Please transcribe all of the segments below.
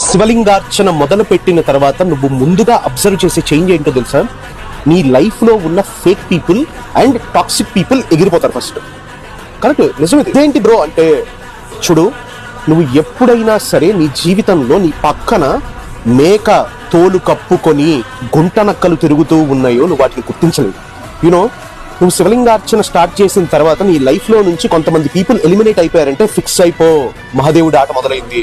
శివలింగార్చన మొదలు పెట్టిన తర్వాత నువ్వు ముందుగా అబ్జర్వ్ చేసే చేంజ్ ఏంటో తెలుసా? నీ లైఫ్ లో ఉన్న fake people and toxic people ఎగిరిపోతారు ఫస్ట్. కరెక్ట్, నిజమే. ఏంటి బ్రో అంటే, చూడు, నువ్వు ఎప్పుడైనా సరే నీ జీవితంలో నీ పక్కన మేక తోలు కప్పుకొని గుంట నక్కలు తిరుగుతూ ఉన్నాయో నువ్వు వాటిని గుర్తించలేదు. యూనో, నువ్వు శివలింగార్చన స్టార్ట్ చేసిన తర్వాత నీ లైఫ్ లో నుంచి కొంతమంది పీపుల్ ఎలిమినేట్ అయిపోయారంటే ఫిక్స్ అయిపో, మహాదేవుడి ఆట మొదలైంది.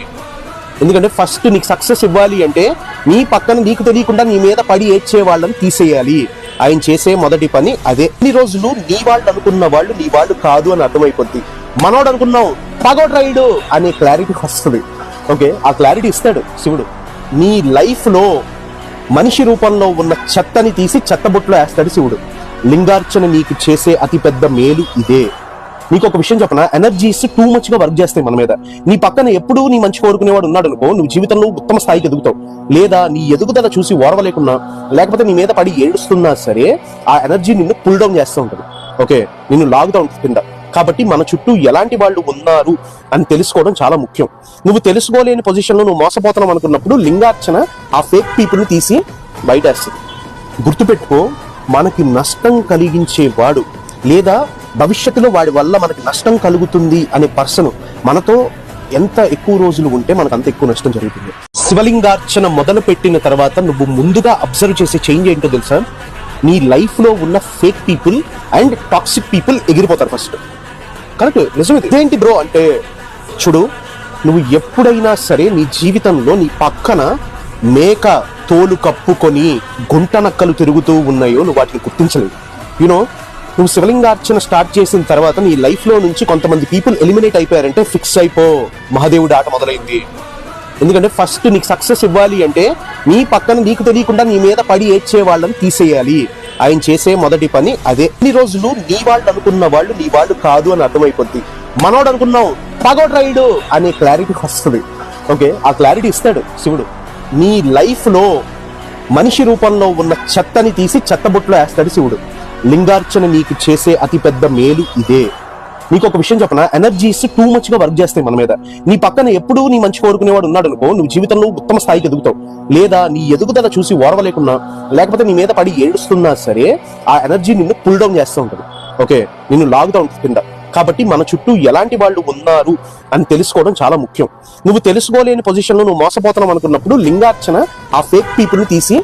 ఎందుకంటే ఫస్ట్ నీకు సక్సెస్ ఇవ్వాలి అంటే నీ పక్కన నీకు తెలియకుండా నీ మీద పడి ఏడ్చే వాళ్ళని తీసేయాలి. ఆయన చేసే మొదటి పని అదే. ఇన్ని రోజులు నీ వాళ్ళు అనుకున్న వాళ్ళు నీ వాళ్ళు కాదు అని అర్థమైపోద్ది. మనోడు అనుకున్నావు పగోడ్ రైడు అనే క్లారిటీ వస్తుంది. ఓకే, ఆ క్లారిటీ ఇస్తాడు శివుడు. నీ లైఫ్ లో మనిషి రూపంలో ఉన్న చెత్తని తీసి చెత్తబుట్లో వేస్తాడు శివుడు. లింగార్చన నీకు చేసే అతి పెద్ద మేలు ఇదే. నీకు ఒక విషయం చెప్పనా, ఎనర్జీస్ టూ మచ్ గా వర్క్ చేస్తాయి మన మీద. నీ పక్కన ఎప్పుడూ నీ మంచి కోరుకునేవాడు ఉన్నాడు అనుకో, నువ్వు జీవితంలో ఉత్తమ స్థాయికి ఎదుగుతావు. లేదా నీ ఎదుగుదల చూసి ఓర్వలేకున్నా, లేకపోతే నీ మీద పడి ఏడుస్తున్నా సరే ఆ ఎనర్జీ నిన్ను పుల్ డౌన్ చేస్తూ ఉంటుంది. ఓకే, నిన్ను లాగుతూ ఉంటుంది కింద. కాబట్టి మన చుట్టూ ఎలాంటి వాళ్ళు ఉన్నారు అని తెలుసుకోవడం చాలా ముఖ్యం. నువ్వు తెలుసుకోలేని పొజిషన్ లో నువ్వు మోసపోతున్నావు అనుకున్నప్పుడు లింగార్చన ఆ ఫేక్ పీపుల్ ని తీసి బయటేస్తుంది. గుర్తుపెట్టుకో, మనకి నష్టం కలిగించేవాడు లేదా భవిష్యత్తులో వాడి వల్ల మనకి నష్టం కలుగుతుంది అనే పర్సన్ మనతో ఎంత ఎక్కువ రోజులు ఉంటే మనకు అంత ఎక్కువ నష్టం జరుగుతుంది. శివలింగార్చన మొదలు పెట్టిన తర్వాత నువ్వు ముందుగా అబ్జర్వ్ చేసే చేంజ్ ఏంటో తెలుసా? నీ లైఫ్ లో ఉన్న fake people and toxic people ఎగిరిపోతారు ఫస్ట్. కరెక్ట్, నిజమే. ఏంటి బ్రో అంటే, చూడు, నువ్వు ఎప్పుడైనా సరే నీ జీవితంలో నీ పక్కన మేక తోలు కప్పుకొని గుంట నక్కలు తిరుగుతూ ఉన్నాయో నువ్వు వాటిని గుర్తించలేదు. యూనో, నువ్వు శివలింగార్చన స్టార్ట్ చేసిన తర్వాత నీ లైఫ్ లో నుంచి కొంతమంది పీపుల్ ఎలిమినేట్ అయిపోయారంటే ఫిక్స్ అయిపో, మహాదేవుడి ఆట మొదలైంది. ఎందుకంటే ఫస్ట్ నీకు సక్సెస్ ఇవ్వాలి అంటే నీ పక్కన నీకు తెలియకుండా నీ మీద పడి ఏడ్చే వాళ్ళని తీసేయాలి. ఆయన చేసే మొదటి పని అదే. ఇన్ని రోజులు నీ వాళ్ళు అనుకున్న వాళ్ళు నీ వాళ్ళు కాదు అని అర్థమైపోద్ది. మనోడు అనుకున్నావు పగోడ్ రైడు అనే క్లారిటీ వస్తుంది. ఓకే, ఆ క్లారిటీ ఇస్తాడు శివుడు. నీ లైఫ్ లో మనిషి రూపంలో ఉన్న చెత్తని తీసి చెత్తబుట్లో వేస్తాడు శివుడు. లింగార్చన నీకు చేసే అతి పెద్ద మేలు ఇదే. నీకు ఒక విషయం చెప్పనా, ఎనర్జీస్ టూ మచ్ గా వర్క్ చేస్తాయి మన మీద. నీ పక్కన ఎప్పుడూ నీ మంచి కోరుకునేవాడు ఉన్నాడు అనుకో, నువ్వు జీవితంలో ఉత్తమ స్థాయికి ఎదుగుతావు. లేదా నీ ఎదుగుదల చూసి ఓర్వలేకున్నా, లేకపోతే నీ మీద పడి ఏడుస్తున్నా సరే ఆ ఎనర్జీ నిన్ను పుల్ డౌన్ చేస్తూ ఉంటుంది. ఓకే, నిన్ను లాగుతూ ఉంటుంది కింద. కాబట్టి మన చుట్టూ ఎలాంటి వాళ్ళు ఉన్నారు అని తెలుసుకోవడం చాలా ముఖ్యం. నువ్వు తెలుసుకోలేని పొజిషన్ లో నువ్వు మోసపోతున్నావు అనుకున్నప్పుడు లింగార్చన ఆ ఫేక్ పీపుల్ ని తీసి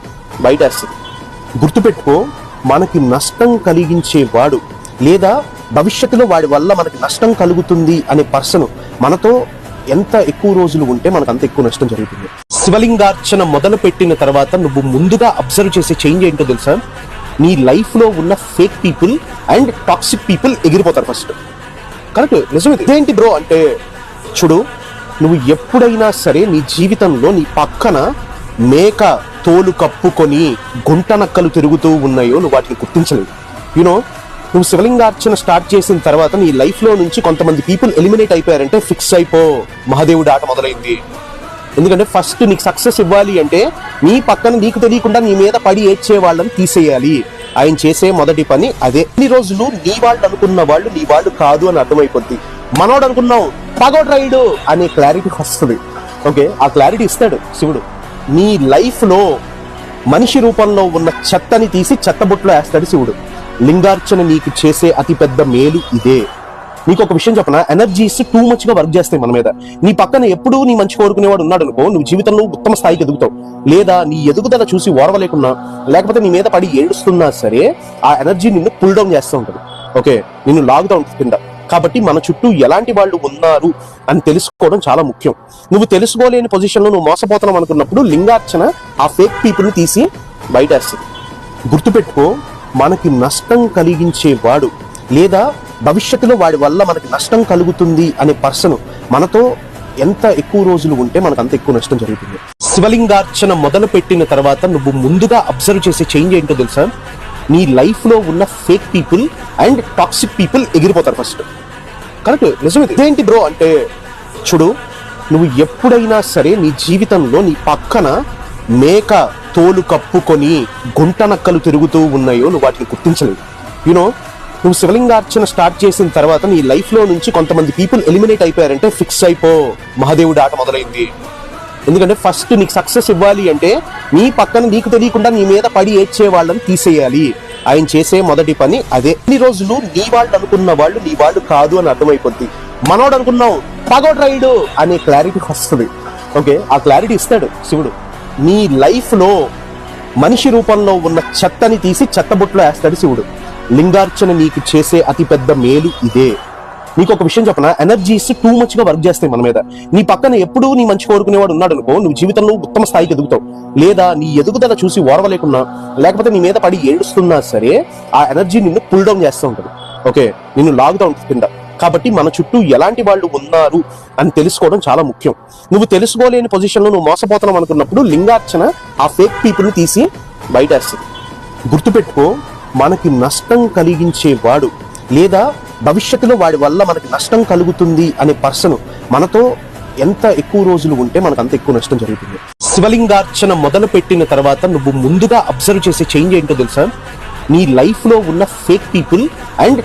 బయటేస్తుంది. గుర్తుపెట్టుకో, మనకి నష్టం కలిగించేవాడు లేదా భవిష్యత్తులో వాడి వల్ల మనకి నష్టం కలుగుతుంది అనే పర్సన్ మనతో ఎంత ఎక్కువ రోజులు ఉంటే మనకు అంత ఎక్కువ నష్టం జరుగుతుంది. శివలింగార్చన మొదలు పెట్టిన తర్వాత నువ్వు ముందుగా అబ్జర్వ్ చేసే చేంజ్ ఏంటో తెలుసా? నీ లైఫ్ లో ఉన్న fake people and toxic people ఎగిరిపోతారు ఫస్ట్. కరెక్ట్, నిజమే. ఏంటి బ్రో అంటే, చూడు, నువ్వు ఎప్పుడైనా సరే నీ జీవితంలో నీ పక్కన మేక తోలు కప్పుకొని గుంట నక్కలు తిరుగుతూ ఉన్నాయో నువ్వు వాటిని గుర్తించలేదు. యూనో, నువ్వు శివలింగార్చన స్టార్ట్ చేసిన తర్వాత నీ లైఫ్ లో నుంచి కొంతమంది పీపుల్ ఎలిమినేట్ అయిపోయారంటే ఫిక్స్ అయిపో, మహాదేవుడి ఆట మొదలైంది. ఎందుకంటే ఫస్ట్ నీకు సక్సెస్ ఇవ్వాలి అంటే నీ పక్కన నీకు తెలియకుండా నీ మీద పడి ఏడ్చే వాళ్ళని తీసేయాలి. ఆయన చేసే మొదటి పని అదే. ఇన్ని రోజులు నీ వాళ్ళు అనుకున్న వాళ్ళు నీ వాళ్ళు కాదు అని అర్థమైపోద్ది. మనోడు అనుకున్నావు పగోడ్ రైడు అనే క్లారిటీ వస్తుంది. ఓకే, ఆ క్లారిటీ ఇస్తాడు శివుడు. నీ లైఫ్ లో మనిషి రూపంలో ఉన్న చెత్తని తీసి చెత్తబుట్లో వేస్తాడు శివుడు. లింగార్చన నీకు చేసే అతి పెద్ద మేలు ఇదే. నీకు ఒక విషయం చెప్పనా, ఎనర్జీస్ టూ మచ్ గా వర్క్ చేస్తాయి మన మీద. నీ పక్కన ఎప్పుడూ నీ మంచి కోరుకునేవాడు ఉన్నాడు అనుకో, నువ్వు జీవితంలో ఉత్తమ స్థాయికి ఎదుగుతావు. లేదా నీ ఎదుగుదల చూసి ఓర్వలేకున్నా, లేకపోతే నీ మీద పడి ఏడుస్తున్నా సరే ఆ ఎనర్జీ నిన్ను పుల్ డౌన్ చేస్తూ ఉంటుంది. ఓకే, నిన్ను లాగుతూ ఉంటుంది కింద. కాబట్టి మన చుట్టూ ఎలాంటి వాళ్ళు ఉన్నారు అని తెలుసుకోవడం చాలా ముఖ్యం. నువ్వు తెలుసుకోలేని పొజిషన్ లో నువ్వు మోసపోతున్నావు అనుకున్నప్పుడు లింగార్చన ఆ ఫేక్ పీపుల్ ని తీసి బయటేస్తుంది. గుర్తుపెట్టుకో, మనకి నష్టం కలిగించేవాడు లేదా భవిష్యత్తులో వాడి వల్ల మనకి నష్టం కలుగుతుంది అనే పర్సన్ మనతో ఎంత ఎక్కువ రోజులు ఉంటే మనకు అంత ఎక్కువ నష్టం జరుగుతుంది. శివలింగార్చన మొదలు పెట్టిన తర్వాత నువ్వు ముందుగా అబ్జర్వ్ చేసే చేంజ్ ఏంటో తెలుసా? నీ లైఫ్ లో ఉన్న fake people and toxic people ఎగిరిపోతారు ఫస్ట్. కరెక్ట్, నిజమే. ఏంటి బ్రో అంటే, చూడు, నువ్వు ఎప్పుడైనా సరే నీ జీవితంలో నీ పక్కన మేక తోలు కప్పుకొని గుంట నక్కలు తిరుగుతూ ఉన్నాయో నువ్వు వాటిని గుర్తించలేదు. యూనో, నువ్వు శివలింగార్చన స్టార్ట్ చేసిన తర్వాత నీ లైఫ్ లో నుంచి కొంతమంది పీపుల్ ఎలిమినేట్ అయిపోయారంటే ఫిక్స్ అయిపో, మహాదేవుడి ఆట మొదలైంది. ఎందుకంటే ఫస్ట్ నీకు సక్సెస్ ఇవ్వాలి అంటే నీ పక్కన నీకు తెలియకుండా నీ మీద పడి ఏడ్చే వాళ్ళని తీసేయాలి. ఆయన చేసే మొదటి పని అదే. ఇన్ని రోజులు నీ వాళ్ళు అనుకున్న వాళ్ళు నీ వాళ్ళు కాదు అని అర్థమైపోద్ది. మనోడు అనుకున్నావు పగోడ్రాయుడు అనే క్లారిటీ వస్తుంది. ఓకే, ఆ క్లారిటీ ఇస్తాడు శివుడు. నీ లైఫ్ లో మనిషి రూపంలో ఉన్న చెత్తని తీసి చెత్తబుట్లో వేస్తాడు శివుడు. లింగార్చన నీకు చేసే అతి పెద్ద మేలు ఇదే. నీకు ఒక విషయం చెప్పనా, ఎనర్జీస్ టూ మచ్ గా వర్క్ చేస్తాయి మన మీద. నీ పక్కన ఎప్పుడూ నీ మంచి కోరుకునేవాడు ఉన్నాడు అనుకో, నువ్వు జీవితంలో ఉత్తమ స్థాయికి ఎదుగుతావు. లేదా నీ ఎదుగుదల చూసి ఓర్వలేకున్నా, లేకపోతే నీ మీద పడి ఏడుస్తున్నా సరే ఆ ఎనర్జీ నిన్ను పుల్ డౌన్ చేస్తూ ఉంటుంది. ఓకే, నిన్ను లాగుతూ ఉంటుంది కింద. కాబట్టి మన చుట్టూ ఎలాంటి వాళ్ళు ఉన్నారు అని తెలుసుకోవడం చాలా ముఖ్యం. నువ్వు తెలుసుకోలేని పొజిషన్ లో నువ్వు మోసపోతున్నావు అనుకున్నప్పుడు లింగార్చన ఆ ఫేక్ పీపుల్ ని తీసి బయటేస్తుంది. గుర్తుపెట్టుకో, మనకి నష్టం కలిగించేవాడు లేదా భవిష్యత్తులో వాడి వల్ల మనకి నష్టం కలుగుతుంది అనే పర్సన్ మనతో ఎంత ఎక్కువ రోజులు ఉంటే మనకు అంత ఎక్కువ నష్టం జరుగుతుంది. శివలింగార్చన మొదలు పెట్టిన తర్వాత నువ్వు ముందుగా అబ్జర్వ్ చేసే చేంజ్ ఏంటో తెలుసా? నీ లైఫ్ లో ఉన్న ఫేక్ పీపుల్ అండ్